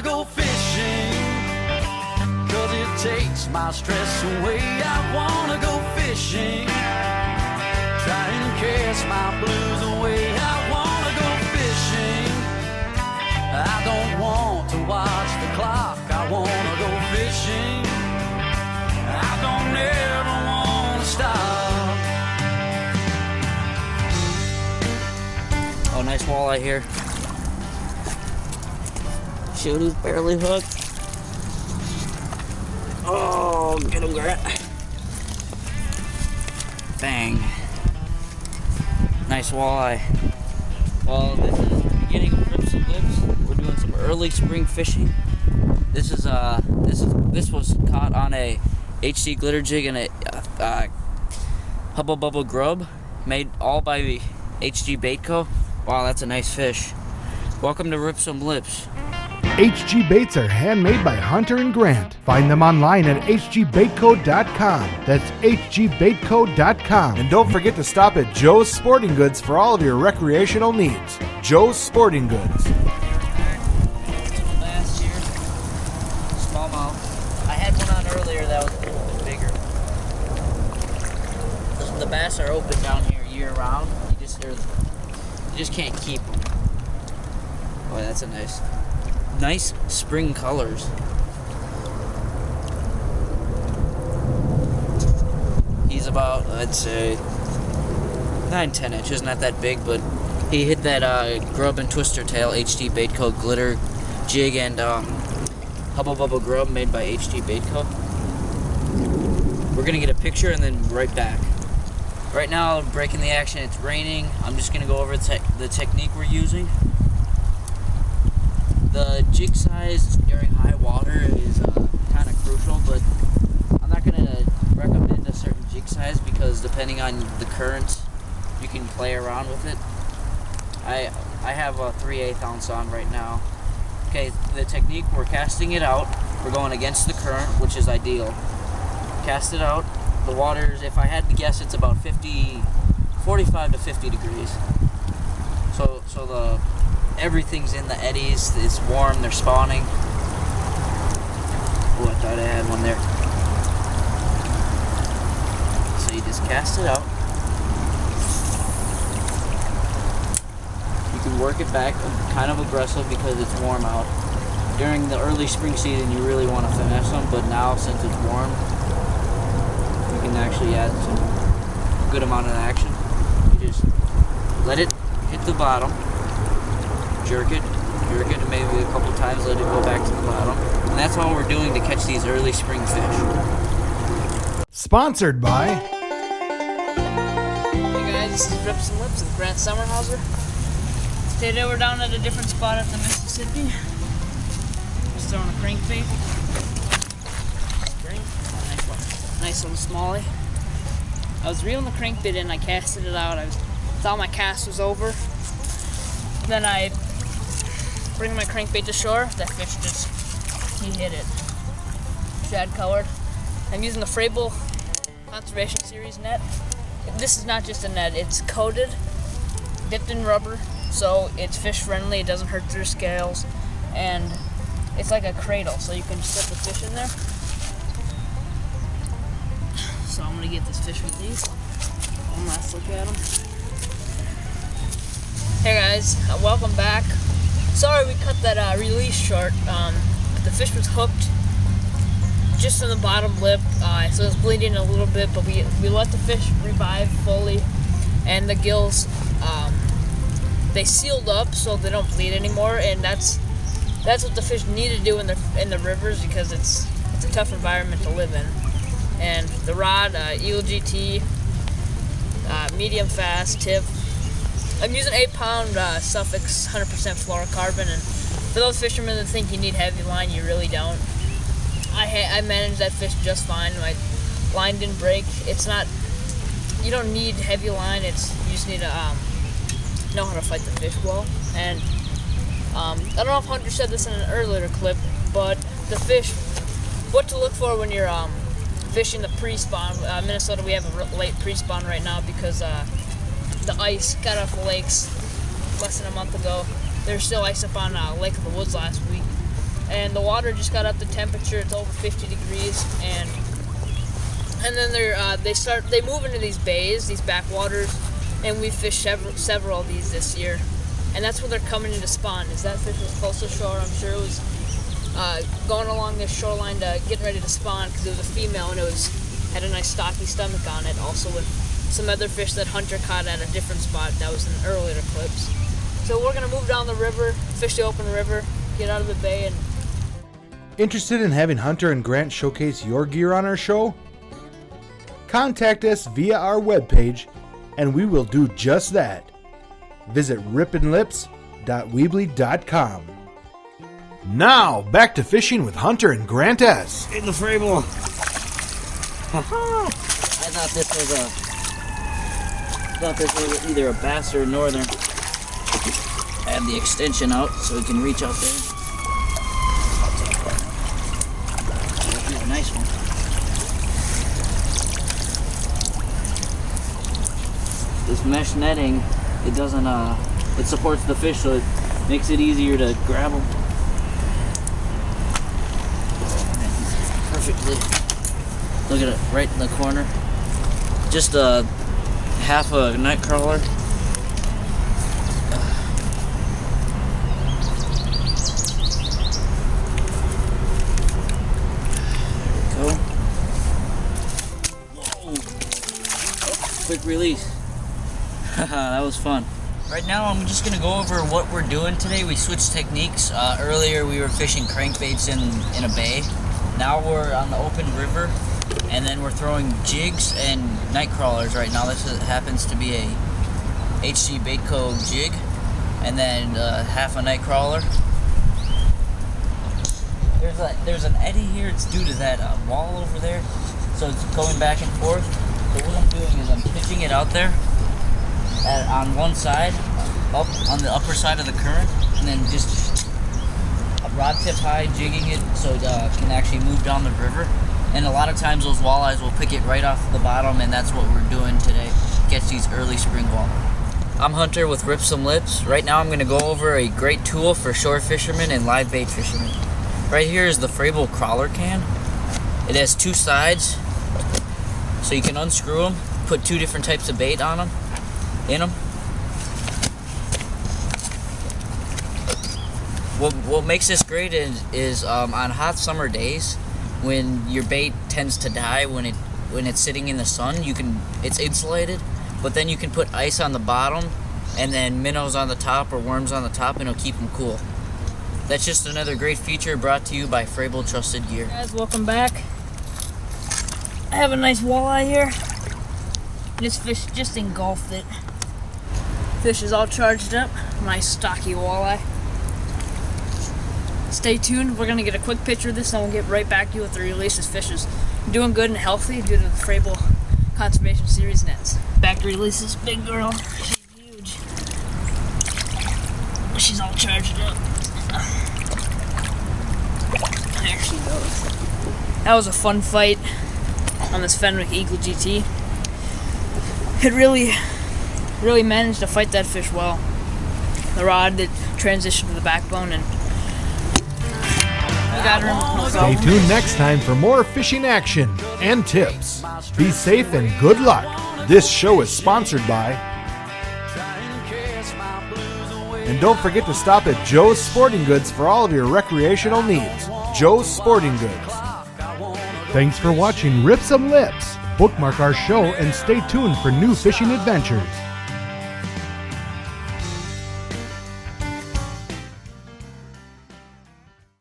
go fishing, 'cause it takes my stress away. I wanna go fishing, try and cast my blues away. I wanna go fishing, I don't want to watch the clock. I wanna go fishing, I don't ever wanna stop. Oh, nice walleye here. Shoot, he's barely hooked. Oh, get him, Grant. Bang. Nice walleye. Well, this is the beginning of Rips and Lips. We're doing some early spring fishing. This was caught on a HD glitter jig and a Hubble Bubble grub, made all by the HG Bait Co. Wow, that's a nice fish. Welcome to Rip Some Lips. HG Baits are handmade by Hunter and Grant. Find them online at hgbaitco.com. That's hgbaitco.com. And don't forget to stop at Joe's Sporting Goods for all of your recreational needs. Joe's Sporting Goods. Little bass here. Smallmouth. I had one on earlier that was a little bit bigger. The bass are open down here year round. You just can't keep them. Boy, that's a nice spring colors. He's about, I'd say, 9-10 inches, not that big, but he hit that grub and twister tail HD Bait Co. glitter jig and Hubble Bubble grub made by HD Bait Co. We're gonna get a picture and then right back. Right now, breaking the action, it's raining. I'm just gonna go over the technique we're using. The jig size during high water is kind of crucial, but I'm not going to recommend a certain jig size because depending on the current, you can play around with it. I have a 3/8 ounce on right now. Okay, the technique, we're casting it out. We're going against the current, which is ideal. Cast it out. The water's, if I had to guess, it's about 45 to 50 degrees. So everything's in the eddies, it's warm, they're spawning. Oh, I thought I had one there. So you just cast it out. You can work it back kind of aggressive because it's warm out. During the early spring season, you really want to finesse them, but now since it's warm, you can actually add some good amount of action. You just let it hit the bottom. Jerk it, and maybe a couple times let it go back to the bottom. And that's all we're doing to catch these early spring fish. Sponsored by... Hey guys, this is Rips and Lips with Grant Summerhauser. Today we're down at a different spot at the Mississippi. Just throwing a crankbait. Nice little smallie. I was reeling the crankbait in, I casted it out. I thought my cast was over. Then I bring my crankbait to shore. That fish he hit it. Shad colored. I'm using the Frable Conservation Series net. This is not just a net, it's coated, dipped in rubber, so it's fish friendly, it doesn't hurt their scales, and it's like a cradle, so you can just set the fish in there. So I'm gonna get this fish with these. One last look at him. Hey guys, welcome back. Sorry we cut that release short. The fish was hooked just in the bottom lip, so it's bleeding a little bit, but we let the fish revive fully, and the gills, they sealed up so they don't bleed anymore, and that's what the fish need to do in the rivers because it's a tough environment to live in. And the rod, Eel GT, medium fast tip. I'm using 8-pound Suffix 100% fluorocarbon, and for those fishermen that think you need heavy line, you really don't. I managed that fish just fine. My line didn't break. It's not, you don't need heavy line. You just need to know how to fight the fish well. And I don't know if Hunter said this in an earlier clip, but the fish, what to look for when you're fishing the pre-spawn. Minnesota, we have a late pre-spawn right now because the ice got off the lakes less than a month ago. There's still ice up on Lake of the Woods last week. and the water just got up to temperature. It's over 50 degrees, and then they move into these bays, these backwaters, and we fished several of these this year, and that's where they're coming into spawn. As that fish was close to shore, I'm sure it was going along this shoreline to getting ready to spawn because it was a female and had a nice stocky stomach on it, also with some other fish that Hunter caught at a different spot that was in earlier clips. So we're gonna move down the river, fish the open river, get out of the bay. And Interested in having Hunter and Grant showcase your gear on our show? Contact us via our webpage and we will do just that. Visit ripandlips.weebly.com. Now, back to fishing with Hunter and Grant S. In the Frable. I thought this was either a bass or a northern. I have the extension out so we can reach out there. I'll take that. Here's a nice one. This mesh netting, it doesn't it supports the fish, so it makes it easier to grab them. Perfectly. Look at it, right in the corner. Just half a night crawler. There we go. Whoa. Quick release. That was fun. Right now I'm just gonna go over what we're doing today. We switched techniques. Earlier we were fishing crankbaits in a bay. Now we're on the open river, and then we're throwing jigs and night crawlers right now. This happens to be a HG Baitco jig, and then half a night crawler. There's an eddy here. It's due to that wall over there, so it's going back and forth. But what I'm doing is I'm pitching it out there on one side, up on the upper side of the current, and then just rod tip high jigging it so it can actually move down the river. And a lot of times those walleyes will pick it right off the bottom, and that's what we're doing today. Catch these early spring walleye. I'm Hunter with Rip Some Lips. Right now I'm going to go over a great tool for shore fishermen and live bait fishermen. Right here is the Frable crawler can. It has two sides, so you can unscrew them, put two different types of bait on them, in them. What makes this great is on hot summer days, when your bait tends to die when it's sitting in the sun, it's insulated, but then you can put ice on the bottom and then minnows on the top or worms on the top, and it'll keep them cool. That's just another great feature brought to you by Frable Trusted Gear. guys, welcome back. I have a nice walleye here. This fish just engulfed it. Fish is all charged up. Nice stocky walleye. Stay tuned. We're gonna get a quick picture of this, and we'll get right back to you with the release. This fish is doing good and healthy due to the Frable Conservation Series nets. Back to release this big girl. She's huge. She's all charged up. There she goes. That was a fun fight on this Fenwick Eagle GT. It really managed to fight that fish well. The rod that transitioned to the backbone, and we got her. No Stay problem. tuned next time for more fishing action and tips. Be safe and good luck. This show is sponsored by. And don't forget to stop at Joe's Sporting Goods for all of your recreational needs. Joe's Sporting Goods. Thanks for watching Rip Some Lips. Bookmark our show and stay tuned for new fishing adventures.